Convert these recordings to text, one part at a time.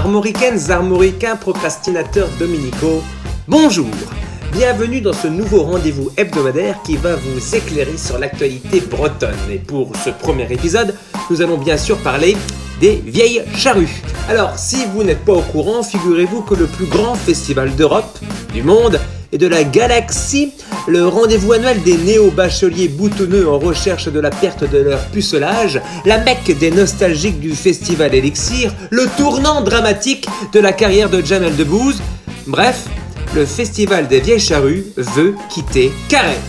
Armoricaines, armoricains, procrastinateurs dominicaux, bonjour! Bienvenue dans ce nouveau rendez-vous hebdomadaire qui va vous éclairer sur l'actualité bretonne. Et pour ce premier épisode, nous allons bien sûr parler des vieilles charrues. Alors, si vous n'êtes pas au courant, figurez-vous que le plus grand festival d'Europe, du monde et de la galaxie, le rendez-vous annuel des néo-bacheliers boutonneux en recherche de la perte de leur pucelage, la mecque des nostalgiques du festival Elixir, le tournant dramatique de la carrière de Jamel Debbouze, bref, le festival des vieilles charrues veut quitter Carhaix.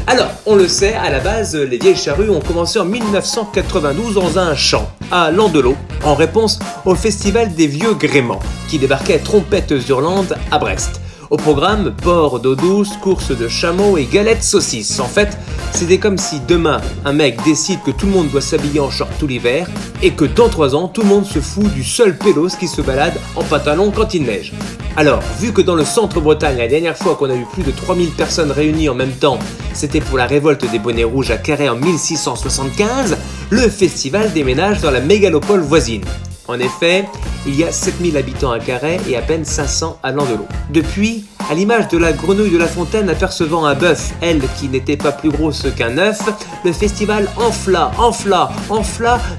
Alors, on le sait, à la base, les vieilles charrues ont commencé en 1992 dans un champ, à Landelot, en réponse au festival des vieux gréments, qui débarquait trompettes hurlantes à Brest. Au programme, porc d'eau douce, course de chameaux et galettes saucisses. En fait, c'était comme si demain, un mec décide que tout le monde doit s'habiller en short tout l'hiver et que dans 3 ans, tout le monde se fout du seul pélos qui se balade en pantalon quand il neige. Alors, vu que dans le centre-Bretagne, la dernière fois qu'on a eu plus de 3000 personnes réunies en même temps, c'était pour la révolte des bonnets rouges à Carhaix en 1675, le festival déménage dans la mégalopole voisine. En effet, il y a 7000 habitants à Carhaix et à peine 500 à Landelot. Depuis, à l'image de la grenouille de la fontaine apercevant un bœuf, elle qui n'était pas plus grosse qu'un œuf, le festival enfla,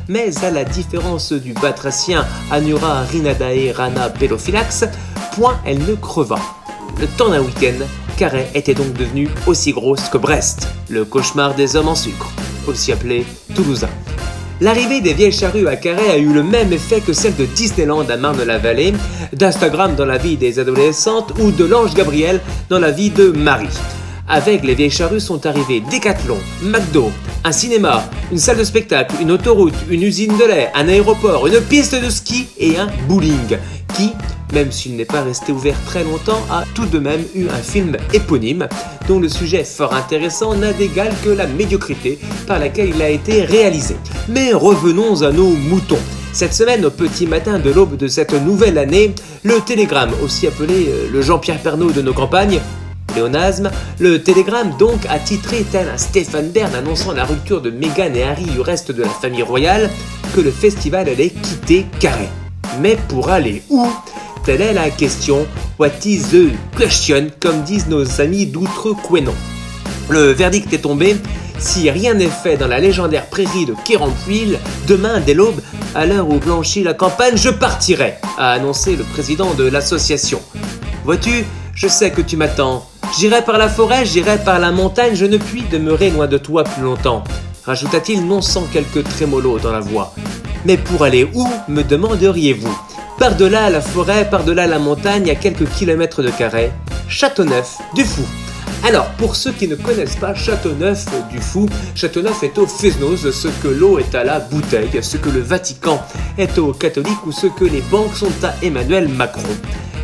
mais à la différence du batracien Anura rhinadae rana pelophylax, point elle ne creva. Le temps d'un week-end, Carhaix était donc devenue aussi grosse que Brest, le cauchemar des hommes en sucre, aussi appelé Toulousain. L'arrivée des vieilles charrues à Carhaix a eu le même effet que celle de Disneyland à Marne-la-Vallée, d'Instagram dans la vie des adolescentes ou de l'ange Gabriel dans la vie de Marie. Avec les vieilles charrues sont arrivés Decathlon, McDo, un cinéma, une salle de spectacle, une autoroute, une usine de lait, un aéroport, une piste de ski et un bowling qui, même s'il n'est pas resté ouvert très longtemps, a tout de même eu un film éponyme dont le sujet fort intéressant n'a d'égal que la médiocrité par laquelle il a été réalisé. Mais revenons à nos moutons. Cette semaine, au petit matin de l'aube de cette nouvelle année, le Télégramme, aussi appelé le Jean-Pierre Pernaut de nos campagnes, pléonasme, le Télégramme donc a titré tel un Stéphane Bern annonçant la rupture de Meghan et Harry du reste de la famille royale que le festival allait quitter Carhaix. Mais pour aller où ? Telle est la question. What is the question, comme disent nos amis d'outre-Quénon. Le verdict est tombé. Si rien n'est fait dans la légendaire prairie de Kérampuil, demain dès l'aube, à l'heure où blanchit la campagne, je partirai, a annoncé le président de l'association. Vois-tu, je sais que tu m'attends. J'irai par la forêt, j'irai par la montagne, je ne puis demeurer loin de toi plus longtemps, rajouta-t-il non sans quelques trémolos dans la voix. Mais pour aller où, me demanderiez-vous ? Par-delà la forêt, par-delà la montagne, à quelques kilomètres de Carhaix, Châteauneuf-du-Fou. Alors, pour ceux qui ne connaissent pas Châteauneuf-du-Fou, Châteauneuf est au Fésnoz, ce que l'eau est à la bouteille, ce que le Vatican est aux catholiques ou ce que les banques sont à Emmanuel Macron.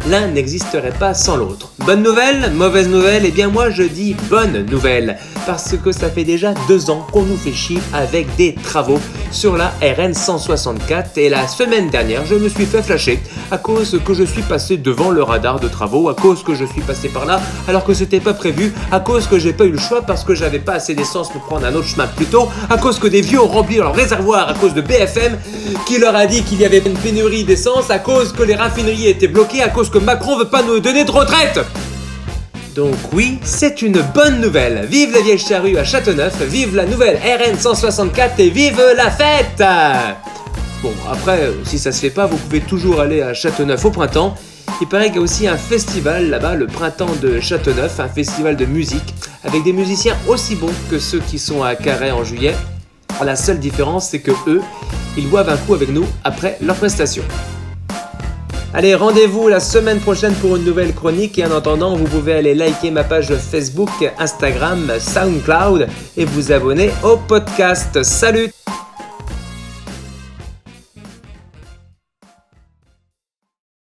L'un n'existerait pas sans l'autre. Bonne nouvelle, mauvaise nouvelle, eh bien moi je dis bonne nouvelle, parce que ça fait déjà 2 ans qu'on nous fait chier avec des travaux sur la RN 164 et la semaine dernière je me suis fait flasher à cause que je suis passé devant le radar de travaux, à cause que je suis passé par là alors que c'était pas prévu, à cause que j'ai pas eu le choix parce que j'avais pas assez d'essence pour prendre un autre chemin plus tôt, à cause que des vieux ont rempli leur réservoir à cause de BFM qui leur a dit qu'il y avait une pénurie d'essence, à cause que les raffineries étaient bloquées, à cause que Macron veut pas nous donner de retraite. Donc oui, c'est une bonne nouvelle. Vive les vieilles charrues à Châteauneuf, vive la nouvelle RN 164 et vive la fête. Bon, après, si ça se fait pas, vous pouvez toujours aller à Châteauneuf au printemps. Il paraît qu'il y a aussi un festival là-bas, le printemps de Châteauneuf, un festival de musique, avec des musiciens aussi bons que ceux qui sont à Carhaix en juillet. La seule différence, c'est que eux, ils boivent un coup avec nous après leur prestation. Allez, rendez-vous la semaine prochaine pour une nouvelle chronique et en attendant, vous pouvez aller liker ma page Facebook, Instagram, SoundCloud et vous abonner au podcast. Salut!